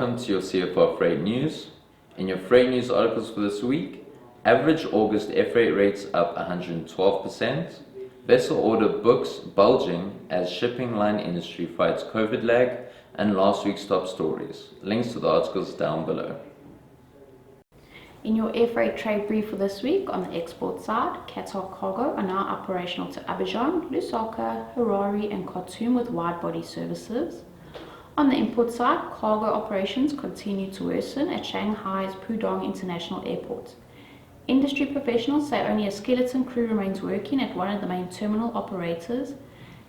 welcome to your CFR Freight News. In your Freight News articles for this week, average August Airfreight rates up 112%, vessel order books bulging as shipping line industry fights COVID lag, and last week's top stories. Links to the articles down below. In your Airfreight trade brief for this week, on the export side, Qatar Cargo are now operational to Abidjan, Lusaka, Harare and Khartoum with wide-body services. On the import side, cargo operations continue to worsen at Shanghai's Pudong International Airport. Industry professionals say only a skeleton crew remains working at one of the main terminal operators,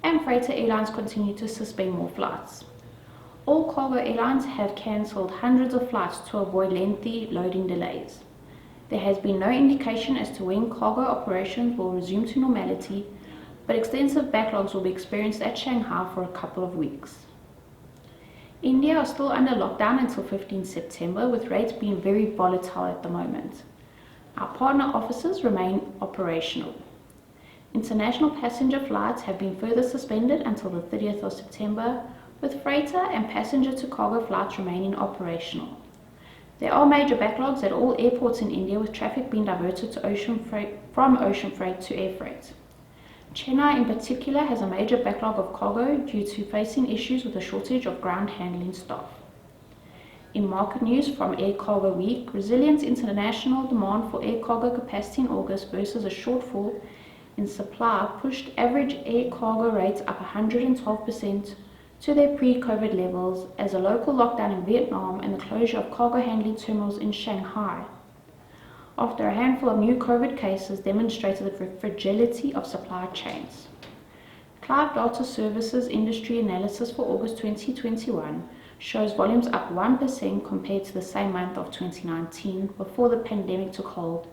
and freighter airlines continue to suspend more flights. All cargo airlines have cancelled hundreds of flights to avoid lengthy loading delays. There has been no indication as to when cargo operations will resume to normality, but extensive backlogs will be experienced at Shanghai for a couple of weeks. India are still under lockdown until 15 September, with rates being very volatile at the moment. Our partner offices remain operational. International passenger flights have been further suspended until the 30th of September, with freighter and passenger to cargo flights remaining operational. There are major backlogs at all airports in India, with traffic being diverted to from ocean freight to air freight. Chennai in particular has a major backlog of cargo due to facing issues with a shortage of ground handling staff. In market news from Air Cargo Week, resilient international demand for air cargo capacity in August versus a shortfall in supply pushed average air cargo rates up 112% to their pre-COVID levels as a local lockdown in Vietnam and the closure of cargo handling terminals in Shanghai. After a handful of new COVID cases demonstrated the fragility of supply chains. Cloud Data Services industry analysis for August 2021 shows volumes up 1% compared to the same month of 2019 before the pandemic took hold,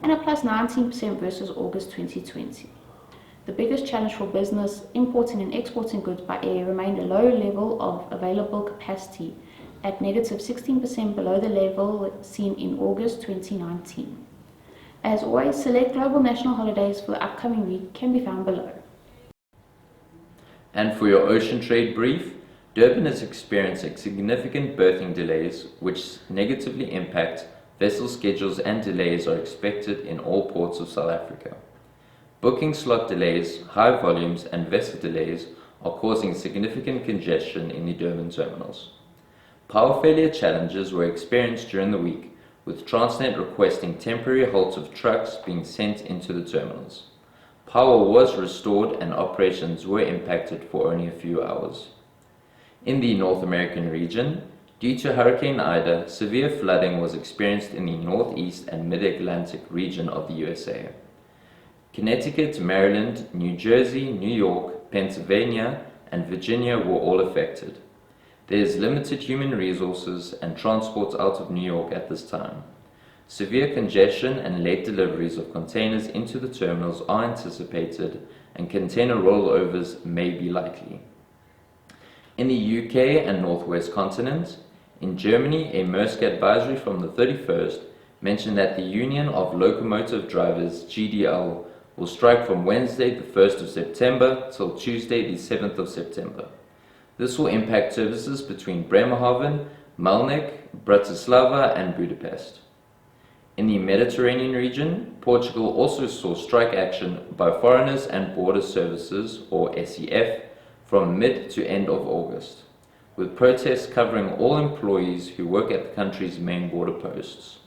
and a plus 19% versus August 2020. The biggest challenge for business importing and exporting goods by air remained a low level of available capacity at negative 16% below the level seen in August 2019. As always, select global national holidays for the upcoming week can be found below. And for your ocean trade brief, Durban is experiencing significant berthing delays which negatively impact vessel schedules, and delays are expected in all ports of South Africa. Booking slot delays, high volumes and vessel delays are causing significant congestion in the Durban terminals. Power failure challenges were experienced during the week, with Transnet requesting temporary halts of trucks being sent into the terminals. Power was restored and operations were impacted for only a few hours. In the North American region, due to Hurricane Ida, severe flooding was experienced in the northeast and mid-Atlantic region of the USA. Connecticut, Maryland, New Jersey, New York, Pennsylvania, and Virginia were all affected. There is limited human resources and transports out of New York at this time. Severe congestion and late deliveries of containers into the terminals are anticipated, and container rollovers may be likely. In the UK and Northwest continent, in Germany, a Maersk advisory from the 31st mentioned that the Union of Locomotive Drivers, GDL, will strike from Wednesday the 1st of September till Tuesday the 7th of September. This will impact services between Bremerhaven, Melnik, Bratislava and Budapest. In the Mediterranean region, Portugal also saw strike action by Foreigners and Border Services, or SEF, from mid to end of August, with protests covering all employees who work at the country's main border posts.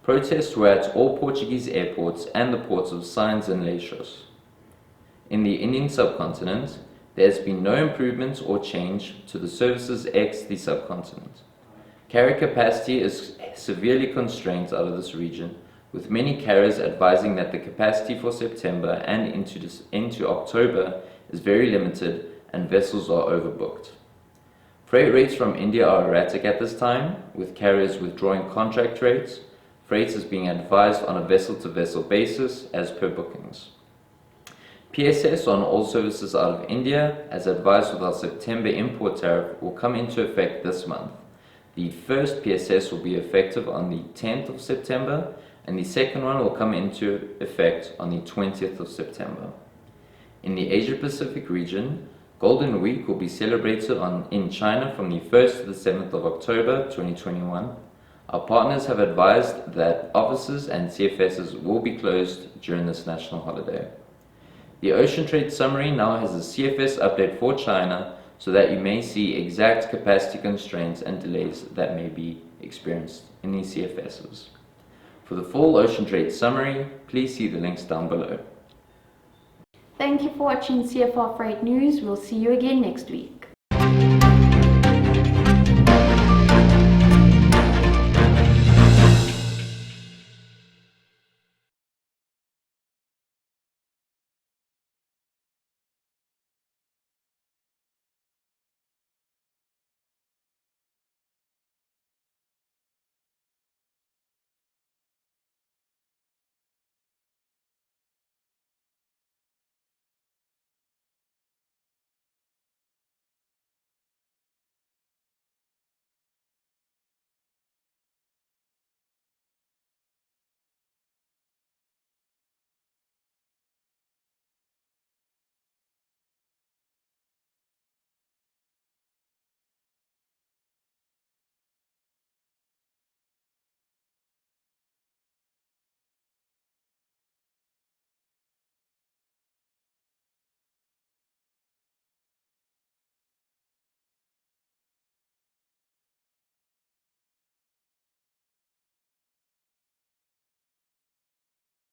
Protests were at all Portuguese airports and the ports of Sines and Leixos. In the Indian subcontinent, there has been no improvement or change to the services ex the subcontinent. Carrier capacity is severely constrained out of this region, with many carriers advising that the capacity for September and into October is very limited and vessels are overbooked. Freight rates from India are erratic at this time, with carriers withdrawing contract rates. Freight is being advised on a vessel-to-vessel basis as per bookings. PSS on all services out of India, as advised with our September import tariff, will come into effect this month. The first PSS will be effective on the 10th of September, and the second one will come into effect on the 20th of September. In the Asia Pacific region, Golden Week will be celebrated in China from the 1st to the 7th of October 2021. Our partners have advised that offices and CFSs will be closed during this national holiday. The Ocean Trade Summary now has a CFS update for China so that you may see exact capacity constraints and delays that may be experienced in these CFSs. For the full Ocean Trade Summary, please see the links down below. Thank you for watching CFR Freight News. We'll see you again next week.